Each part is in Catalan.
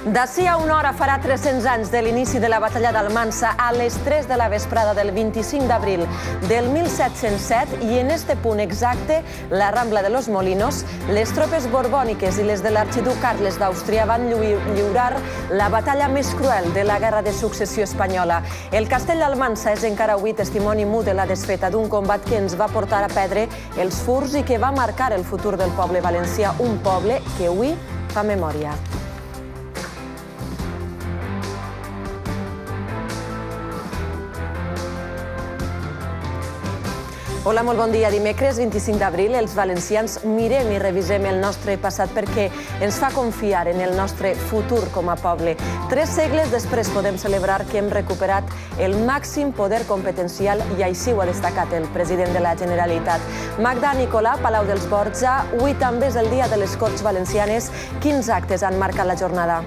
D'ací a una hora farà 300 anys de l'inici de la batalla d'Almansa a les 3 de la vesprada del 25 d'abril del 1707 i en este punt exacte, la Rambla de los Molinos, les tropes borbòniques i les de l'arxiduc Carles d'Àustria van lliurar la batalla més cruel de la Guerra de Successió Espanyola. El castell d'Almansa és encara avui testimoni mut de la desfeta d'un combat que ens va portar a perdre els furs i que va marcar el futur del poble valencià, un poble que avui fa memòria. Hola, molt bon dia. Dimecres 25 d'abril els valencians mirem i revisem el nostre passat perquè ens fa confiar en el nostre futur com a poble. 3 segles després podem celebrar que hem recuperat el màxim poder competencial i així ho ha destacat el president de la Generalitat. Magda Nicolà, Palau dels Borja, avui també és el dia de les Corts Valencianes. Quins actes han marcat la jornada?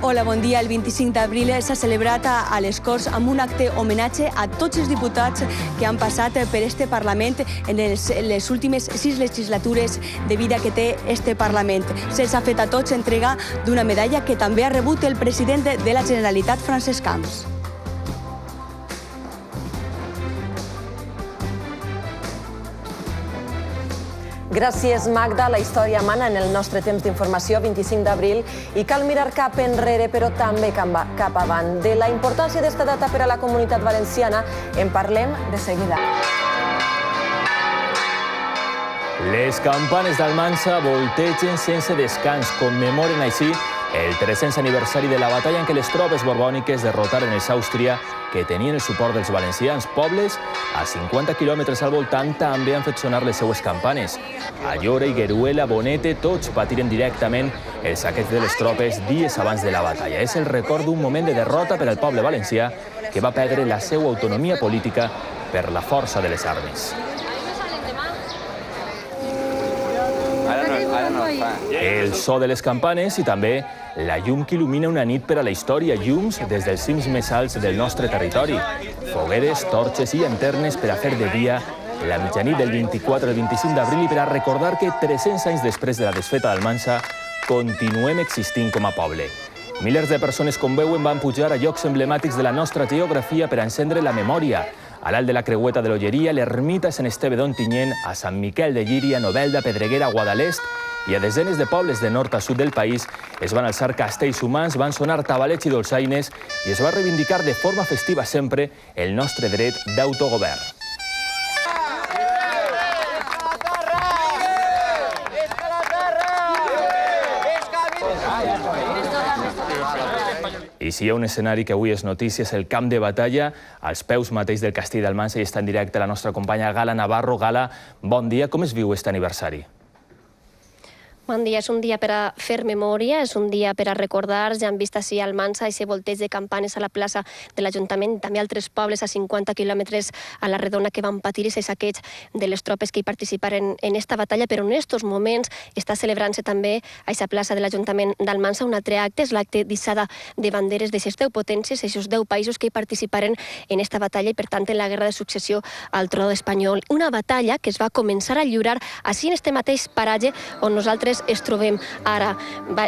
Hola, bon dia. El 25 d'abril s'ha celebrat a les Corts amb un acte homenatge a tots els diputats que han passat per este Parlament en les últimes 6 legislatures de vida que té este Parlament. Se'ls ha fet a tots entrega d'una medalla que també ha rebut el president de la Generalitat, Francesc Camps. Gràcies, Magda. La història mana en el nostre temps d'informació, 25 d'abril, i cal mirar cap enrere, però també cap avant. De la importància d'esta data per a la comunitat valenciana en parlem de seguida. Les campanes d'Almansa voltegen sense descans, commemoren així el 300 aniversari de la batalla en què les tropes borbòniques derrotaren els Àustria, que tenien el suport dels valencians. Pobles a 50 quilòmetres al voltant també han fet sonar les seues campanes. Allora, Higueruela, Bonete, tots patiren directament el saqueig de les tropes dies abans de la batalla. És el record d'un moment de derrota per al poble valencià que va perdre la seva autonomia política per la força de les armes. El so de les campanes i també la llum que il·lumina una nit per a la història, llums des dels cims més alts del nostre territori. Fogueres, torxes i llanternes per a fer de dia la mitjanit del 24 al 25 d'abril i per a recordar que 300 anys després de la desfeta d'Almansa continuem existint com a poble. Milers de persones, com veuen, van pujar a llocs emblemàtics de la nostra geografia per a encendre la memòria. A l'alt de la Creueta de l'Olleria, l'ermita Sant Esteve d'Ontinyent, a Sant Miquel de Llíria, Novelda, Pedreguera, Guadalest i a desenes de pobles de nord a sud del país es van alçar castells humans, van sonar tabalets i dolçaines i es va reivindicar de forma festiva sempre el nostre dret d'autogovern. I si hi ha un escenari que avui és notícia, és el camp de batalla, als peus mateix del castell d'Almansa, i està en directe la nostra companya Gala Navarro. Gala, bon dia. Com es viu aquest aniversari? Bon dia. És un dia per a fer memòria, és un dia per a recordar. Ja han vist així a Almansa i volteig de campanes a la plaça de l'Ajuntament, també altres pobles a 50 quilòmetres a la Redona que van patir aquest saqueig de les tropes que hi participaren en esta batalla, però en aquests moments està celebrant-se també a aquesta plaça de l'Ajuntament d'Almansa un altre acte, és l'acte d'hissada de banderes d'aquestes 10 potències, aquests 10 països que hi participaren en esta batalla i, per tant, en la Guerra de Successió al tron espanyol. Una batalla que es va començar a lliurar així en este mateix paratge on nosaltres es trobem ara.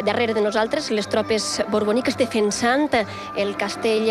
Darrere de nosaltres les tropes borbòniques defensant el castell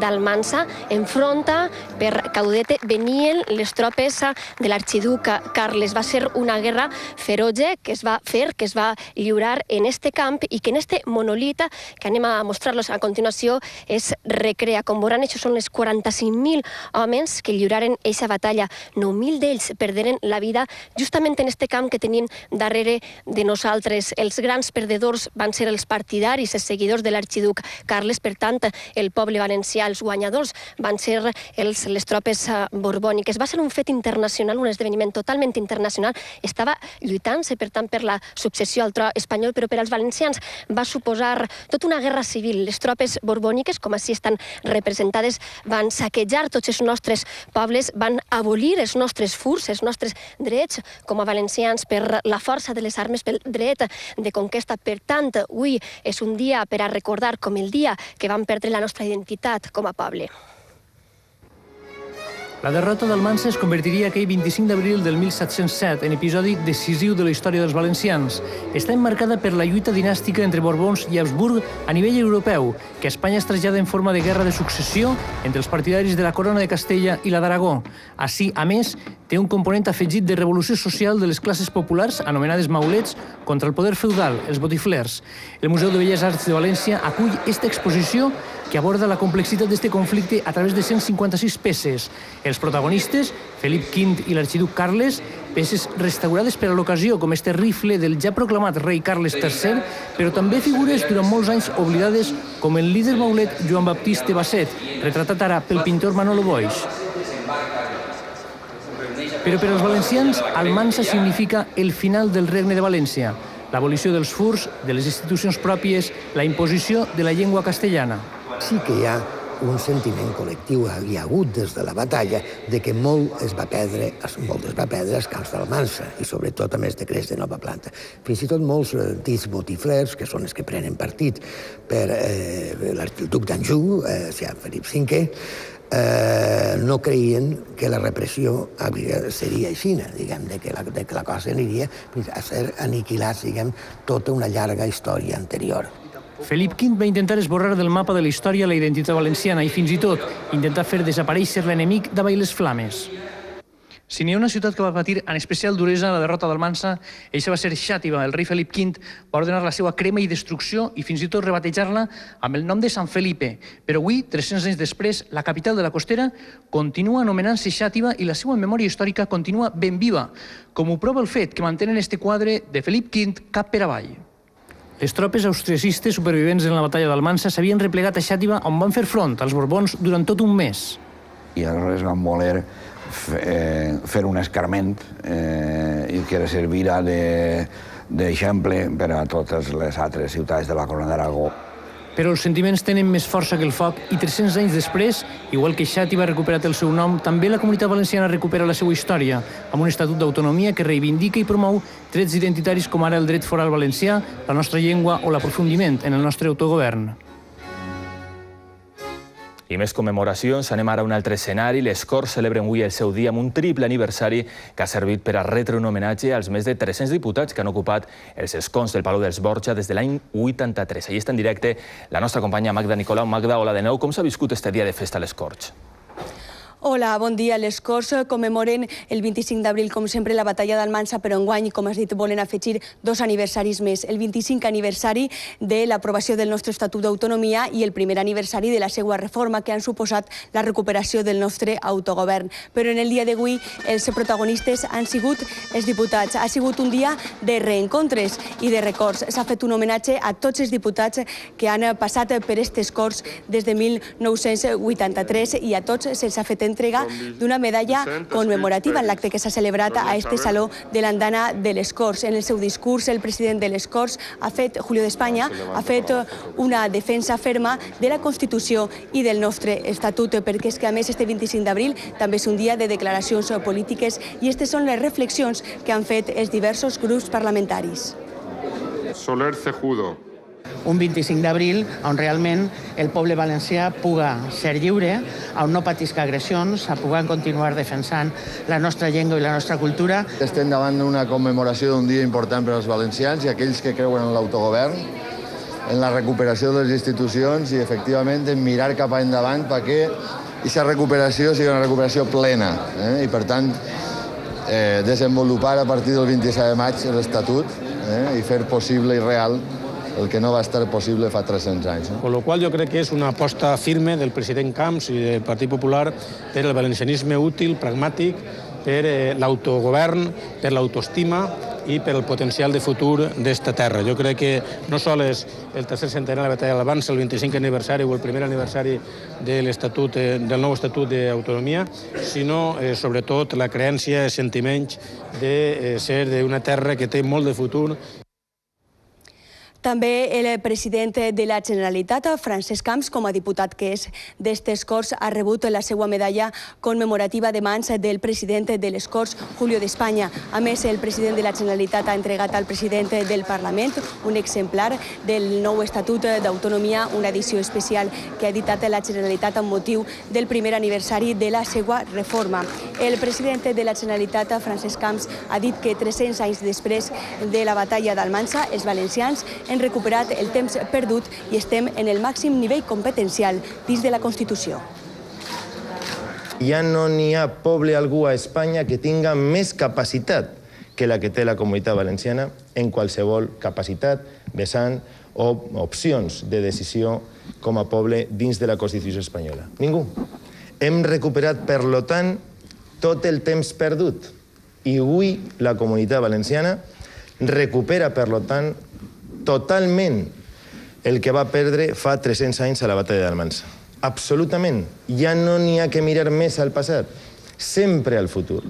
d'Almansa. Enfronta per Caudete venien les tropes de l'arxiduc Carles. Va ser una guerra feroge que es va fer, que es va lliurar en este camp i que en este monolit, que anem a mostrar-los a continuació, es recrea. Com veuran, això són les 45.000 homes que lliuraren aquesta batalla. 9.000 d'ells perderen la vida justament en este camp que tenim darrere de nosaltres. Els grans perdedors van ser els partidaris, els seguidors de l'arxiduc Carles. Per tant, el poble valencià, els guanyadors, van ser les tropes borbòniques. Va ser un fet internacional, un esdeveniment totalment internacional. Estava lluitant-se, per tant, per la successió al tron espanyol, però per als valencians va suposar tota una guerra civil. Les tropes borbòniques, com així estan representades, van saquejar tots els nostres pobles, van abolir els nostres furs, els nostres drets com a valencians per la força de les armes, pel dret de conquesta. Per tant, avui és un dia per a recordar com el dia que vam perdre la nostra identitat com a poble. La derrota d'Almansa es convertiria aquell 25 d'abril del 1707 en episodi decisiu de la història dels valencians. Està emmarcada per la lluita dinàstica entre Borbons i Habsburg a nivell europeu, que a Espanya es trasllada en forma de guerra de successió entre els partidaris de la corona de Castella i la d'Aragó. Així, a més, té un component afegit de revolució social de les classes populars, anomenades maulets, contra el poder feudal, els botiflers. El Museu de Belles Arts de València acull aquesta exposició que aborda la complexitat d'aquest conflicte a través de 156 peces. Els protagonistes, Felip V i l'arxiduc Carles, peces restaurades per a l'ocasió, com este rifle del ja proclamat rei Carles III, però també figures durant molts anys oblidades, com el líder maulet Joan Baptiste Basset, retratat ara pel pintor Manolo Boix. Però per als valencians, Almansa significa el final del Regne de València, l'abolició dels furs, de les institucions pròpies, la imposició de la llengua castellana. Sí que hi ha un sentiment col·lectiu, hi ha hagut des de la batalla, de que molt es va perdre als camps d'Almansa, i sobretot amb els decrets de nova planta. Fins i tot molts dits botiflers, que són els que prenen partit per l'arxiduc d'Anjou, Felip V, no creien que la repressió seria així, diguem, que la cosa aniria a ser aniquilats, diguem, tota una llarga història anterior. Felip V va intentar esborrar del mapa de la història la identitat valenciana i fins i tot intentar fer desaparèixer l'enemic davall les flames. Si n'hi ha una ciutat que va patir en especial duresa la derrota d'Almansa, eixa va ser Xàtiva. El rei Felip V va ordenar la seva crema i destrucció i fins i tot rebatejar-la amb el nom de Sant Felipe. Però avui, 300 anys després, la capital de la Costera continua anomenant-se Xàtiva i la seva memòria històrica continua ben viva, com ho prova el fet que mantenen este quadre de Felip V cap per avall. Les tropes austriacistes supervivents en la batalla d'Almansa s'havien replegat a Xàtiva on van fer front als Borbons durant tot un mes. I aleshores van voler fer un escarment i que servirà d'exemple per a totes les altres ciutats de la Corona d'Aragó. Però els sentiments tenen més força que el foc i 300 anys després, igual que Xàtiva ha recuperat el seu nom, també la comunitat valenciana recupera la seva història, amb un estatut d'autonomia que reivindica i promou drets identitaris com ara el dret foral valencià, la nostra llengua o l'aprofundiment en el nostre autogovern. I més commemoracions, anem ara a un altre escenari. Les Corts celebren avui el seu dia amb un triple aniversari que ha servit per a retre un homenatge als més de 300 diputats que han ocupat els escons del Palau dels Borja des de l'any 83. Allí està en directe la nostra companya Magda Nicolau. Magda, hola de nou. Com s'ha viscut este dia de festa a les Corts? Hola, bon dia. Les Corts commemoren el 25 d'abril, com sempre, la batalla d'Almansa, però enguany, com has dit, volen afegir 2 aniversaris més. El 25 aniversari de l'aprovació del nostre Estatut d'Autonomia i el primer aniversari de la seva reforma, que han suposat la recuperació del nostre autogovern. Però en el dia d'avui els protagonistes han sigut els diputats. Ha sigut un dia de reencontres i de records. S'ha fet un homenatge a tots els diputats que han passat per aquestes Corts des de 1983 i a tots se'ls ha fet entrega d'una medalla commemorativa en l'acte que s'ha celebrat a este Saló de l'Andana de les Corts. En el seu discurs, el president de les Corts, Julio d'Espanya, ha fet una defensa ferma de la Constitució i del nostre Estatut, perquè és que, a més, este 25 d'abril també és un dia de declaracions polítiques i aquestes són les reflexions que han fet els diversos grups parlamentaris. Soler Cejudo. Un 25 d'abril on realment el poble valencià puga ser lliure, on no patisca agressions, a puguem continuar defensant la nostra llengua i la nostra cultura. Estem davant d'una commemoració d'un dia important per als valencians i aquells que creuen en l'autogovern, en la recuperació de les institucions i, efectivament, en mirar cap endavant perquè aquesta recuperació sigui una recuperació plena. I, per tant, desenvolupar a partir del 27 de maig l'Estatut i fer possible i real el que no va estar possible fa 300 anys. Con lo cual yo creo que es una aposta firme del president Camps i del Partit Popular per el valencianisme útil, pragmàtic, per l'autogovern, per l'autoestima i per el potencial de futur d'esta terra. Jo crec que no sols el tercer centenari de la batalla d'Almansa, el 25 aniversari o el primer aniversari del nou Estatut d'Autonomia, sinó sobretot la creència de sentiments de ser d'una terra que té molt de futur. També el president de la Generalitat, Francesc Camps, com a diputat que és d'estes Corts, ha rebut la seva medalla commemorativa de mans del president de les Corts, Julio d'Espanya. A més, el president de la Generalitat ha entregat al president del Parlament un exemplar del nou Estatut d'Autonomia, una edició especial que ha editat la Generalitat amb motiu del primer aniversari de la seva reforma. El president de la Generalitat, Francesc Camps, ha dit que 300 anys després de la batalla d'Almansa, els valencians hem recuperat el temps perdut i estem en el màxim nivell competencial dins de la Constitució. Ja no n'hi ha poble algú a Espanya que tinga més capacitat que la que té la Comunitat Valenciana en qualsevol capacitat, vessant o opcions de decisió com a poble dins de la Constitució espanyola. Ningú. Hem recuperat, per tant, tot el temps perdut. I avui la Comunitat Valenciana recupera, per tant, totalment el que va perdre fa 300 anys a la batalla d'Almansa. Absolutament. Ja no n'hi ha que mirar més al passat, sempre al futur.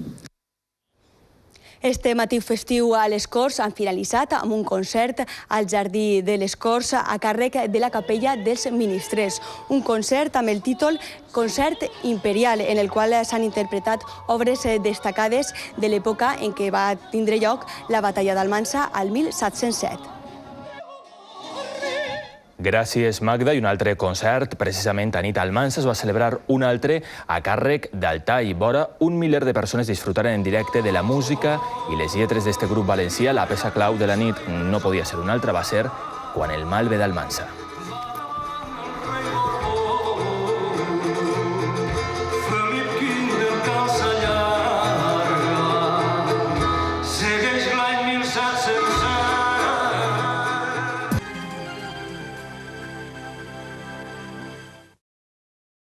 Este matí festiu a les Corts han finalitzat amb un concert al Jardí de les Corts a càrrec de la Capella dels Ministrers. Un concert amb el títol Concert Imperial, en el qual s'han interpretat obres destacades de l'època en què va tindre lloc la batalla d'Almansa al 1707. Gràcies, Magda. I un altre concert, precisament a nit a Almansa, es va celebrar un altre a càrrec d'Altai. Vora 1 miler de persones disfrutaren en directe de la música i les lletres d'este grup valencià. La peça clau de la nit no podia ser una altra, va ser Quan el mal ve d'Almansa.